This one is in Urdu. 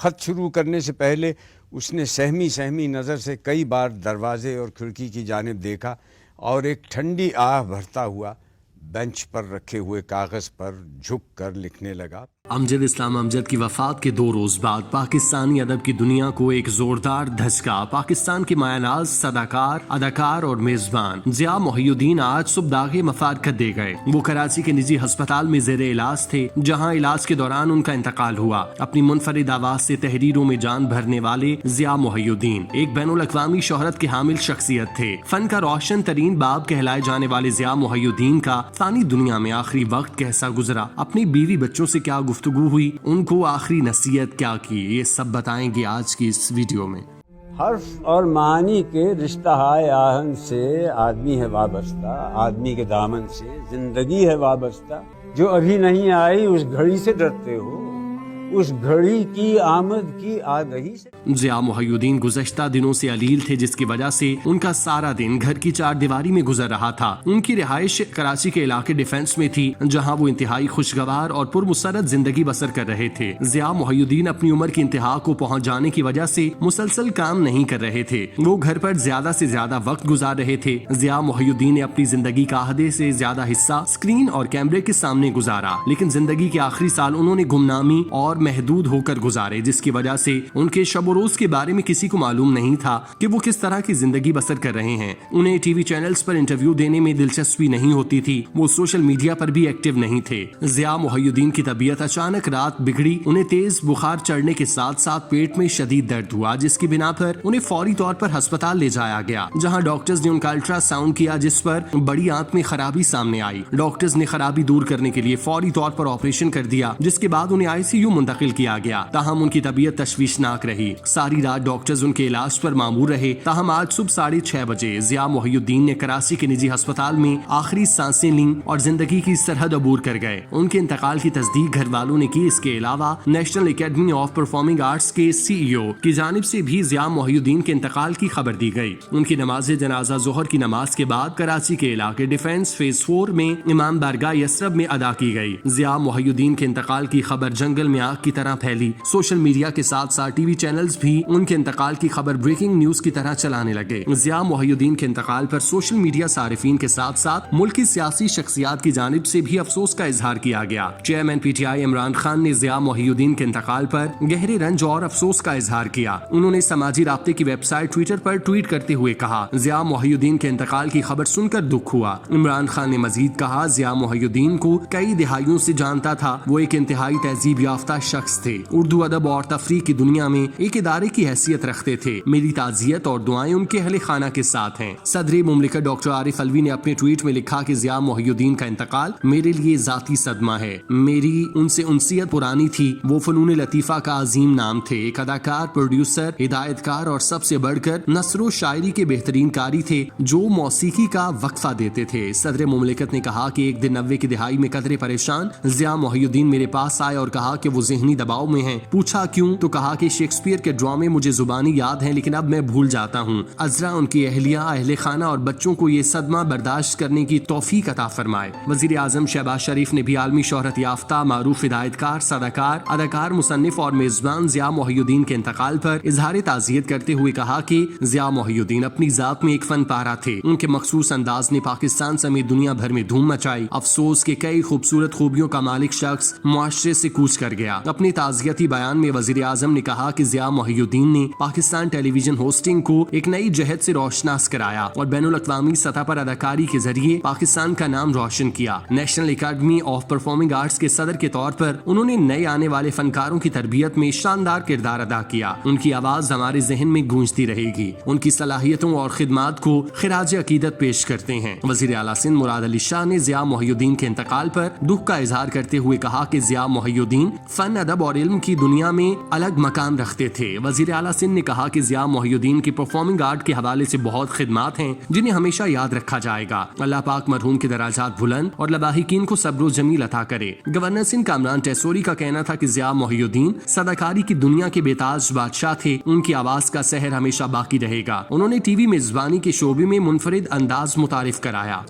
خط شروع کرنے سے پہلے اس نے سہمی نظر سے کئی بار دروازے اور کھڑکی کی جانب دیکھا اور ایک ٹھنڈی آہ بھرتا ہوا بینچ پر رکھے ہوئے کاغذ پر جھک کر لکھنے لگا۔ امجد اسلام امجد کی وفات کے 2 روز بعد پاکستانی ادب کی دنیا کو ایک زوردار دھچکا۔ پاکستان کے مایہ ناز صداکار، اداکار اور میزبان ضیاء محی الدین آج صبح داغ مفارقت دے گئے۔ وہ کراچی کے نجی ہسپتال میں زیر علاج تھے، جہاں علاج کے دوران ان کا انتقال ہوا۔ اپنی منفرد آواز سے تحریروں میں جان بھرنے والے ضیاء محی الدین ایک بین الاقوامی شہرت کے حامل شخصیت تھے۔ فن کا روشن ترین باب کہلائے جانے والے ضیاء محی الدین کا فانی دنیا میں آخری وقت کیسا گزرا، اپنی بیوی بچوں سے کیا گفتگو ہوئی، ان کو آخری نصیحت کیا کی، یہ سب بتائیں گے آج کی اس ویڈیو میں۔ حرف اور معانی کے رشتہ آہن سے آدمی ہے وابستہ، آدمی کے دامن سے زندگی ہے وابستہ۔ جو ابھی نہیں آئی اس گھڑی سے ڈرتے ہو، اس گھڑی کی آمد کی آگہی سے۔ ضیاء محی الدین گزشتہ دنوں سے علیل تھے، جس کی وجہ سے ان کا سارا دن گھر کی 4 دیواری میں گزر رہا تھا۔ ان کی رہائش کراچی کے علاقے ڈیفنس میں تھی، جہاں وہ انتہائی خوشگوار اور پرمسرت زندگی بسر کر رہے تھے۔ ضیاء محی الدین اپنی عمر کی انتہا کو پہنچ جانے کی وجہ سے مسلسل کام نہیں کر رہے تھے، وہ گھر پر زیادہ سے زیادہ وقت گزار رہے تھے۔ ضیاء محی الدین نے اپنی زندگی کا آدھے سے زیادہ حصہ اسکرین اور کیمرے کے سامنے گزارا، لیکن زندگی کے آخری سال انہوں نے گمنامی اور محدود ہو کر گزارے، جس کی وجہ سے ان کے شب و روز کے بارے میں کسی کو معلوم نہیں تھا کہ وہ کس طرح کی زندگی بسر کر رہے ہیں۔ انہیں ٹی وی چینلز پر انٹرویو دینے میں دلچسپی نہیں ہوتی تھی، وہ سوشل میڈیا پر بھی ایکٹیو نہیں تھے۔ ضیاء محی الدین کی طبیعت اچانک رات بگڑی، انہیں تیز بخار چڑھنے کے ساتھ ساتھ پیٹ میں شدید درد ہوا، جس کی بنا پر انہیں فوری طور پر ہسپتال لے جایا گیا، جہاں ڈاکٹرز نے ان کا الٹرا ساؤنڈ کیا، جس پر بڑی آنت میں خرابی سامنے آئی۔ ڈاکٹرز نے خرابی دور کرنے کے لیے فوری طور پر آپریشن کر دیا، جس کے بعد انہیں ICU منتقل کیا گیا۔ تاہم ان کی طبیعت تشویشناک رہی، ساری رات ڈاکٹرز ان کے علاج پر مامور رہے۔ تاہم آج صبح 6:30 بجے ضیاء محی الدین نے کراچی کے نجی ہسپتال میں آخری سانسیں لیں اور زندگی کی سرحد عبور کر گئے۔ ان کے انتقال کی تصدیق گھر والوں نے کی۔ اس کے علاوہ national academy of performing arts کے CEO کی جانب سے بھی ضیاء محی الدین کے انتقال کی خبر دی گئی۔ ان کی نماز جنازہ ظہر کی نماز کے بعد کراچی کے علاقے ڈیفنس فیز 4 میں امام بارگاہ یسرب میں ادا کی گئی۔ ضیاء محی الدین کے انتقال کی خبر جنگل میں آگ کی طرح پھیلی۔ سوشل میڈیا کے ساتھ ساتھ ٹی وی چینلز بھی ان کے انتقال کی خبر بریکنگ نیوز کی طرح چلانے لگے۔ ضیاء محی الدین کے انتقال پر سوشل میڈیا صارفین کے ساتھ ساتھ ملکی سیاسی شخصیات کی جانب سے بھی افسوس کا اظہار کیا گیا۔ چیئرمین PTI عمران خان نے ضیاء محی الدین کے انتقال پر گہرے رنج اور افسوس کا اظہار کیا۔ انہوں نے سماجی رابطے کی ویب سائٹ ٹویٹر پر ٹویٹ کرتے ہوئے کہا، ضیاء محی الدین کے انتقال کی خبر سن کر دکھ ہوا۔ عمران خان نے مزید کہا، ضیاء محی الدین کو کئی دہائیوں سے جانتا تھا، وہ ایک انتہائی تہذیب یافتہ شخص تھے، اردو ادب اور تفریح کی دنیا میں ایک ادارے کی حیثیت رکھتے تھے۔ میری تعزیت اور دعائیں ان کے اہل خانہ کے ساتھ ہیں۔ صدر مملکت ڈاکٹر عارف علوی نے اپنے ٹویٹ میں لکھا کہ ضیاء محی الدین کا انتقال میرے لیے ذاتی صدمہ ہے۔ میری ان سے انسیت پرانی تھی، وہ فنون لطیفہ کا عظیم نام تھے، ایک اداکار، پروڈیوسر، ہدایت کار اور سب سے بڑھ کر نثر و شاعری کے بہترین کاری تھے، جو موسیقی کا وقفہ دیتے تھے۔ صدر مملکت نے کہا کہ ایک دن 90 کی دہائی میں قدرے پریشان ضیاء محی الدین میرے پاس آئے اور کہا کہ وہ ذہنی دباؤ میں ہیں۔ پوچھا کیوں؟ تو کہا کہ شیکسپیئر کے ڈرامے مجھے زبانی یاد ہیں، لیکن اب میں بھول جاتا ہوں۔ عذرا ان کی اہلیہ، اہل خانہ اور بچوں کو یہ صدمہ برداشت کرنے کی توفیق عطا فرمائے۔ وزیر اعظم شہباز شریف نے بھی عالمی شہرت یافتہ معروف ہدایت کار، صداکار، اداکار، مصنف اور میزبان ضیاء محی الدین کے انتقال پر اظہار تعزیت کرتے ہوئے کہا کہ ضیاء محی الدین اپنی ذات میں ایک فن پارہ تھے، ان کے مخصوص انداز نے پاکستان سمیت دنیا بھر میں دھوم مچائی۔ افسوس کہ کئی خوبصورت خوبیوں کا مالک شخص معاشرے سے کوچ کر گیا۔ اپنے تعزیتی بیان میں وزیر اعظم نے کہا کہ ضیاء محی الدین نے پاکستان ٹیلی ویژن ہوسٹنگ کو ایک نئی جہت سے روشناس کرایا اور بین الاقوامی سطح پر اداکاری کے ذریعے پاکستان کا نام روشن کیا۔ National academy of performing arts کے صدر کے طور پر انہوں نے نئے آنے والے فنکاروں کی تربیت میں شاندار کردار ادا کیا۔ ان کی آواز ہمارے ذہن میں گونجتی رہے گی۔ ان کی صلاحیتوں اور خدمات کو خراج عقیدت پیش کرتے ہیں۔ وزیر اعلیٰ سندھ مراد علی شاہ نے ضیاء محی الدین کے انتقال پر دکھ کا اظہار کرتے ہوئے کہا کہ ضیاء محی الدین فن، ادب اور علم کی دنیا میں الگ مقام رکھتے تھے۔ وزیر اعلیٰ سندھ نے کہا کہ ضیاء محی الدین کی پرفارمنگ آرٹ کے حوالے سے بہت خدمات ہیں جنہیں ہمیشہ یاد رکھا جائے گا۔ اللہ پاک مرحوم کے درجات بلند اور لواحقین کو صبر و جمیل عطا کرے۔ گورنر سندھ کامران ٹیسوری کا کہنا تھا کہ ضیاء محی الدین صداکاری کی دنیا کے بے تاج بادشاہ تھے، ان کی آواز کا سحر ہمیشہ باقی رہے گا۔ انہوں نے ٹی وی میزبانی کے شعبے میں منفرد انداز متعارف کرایا۔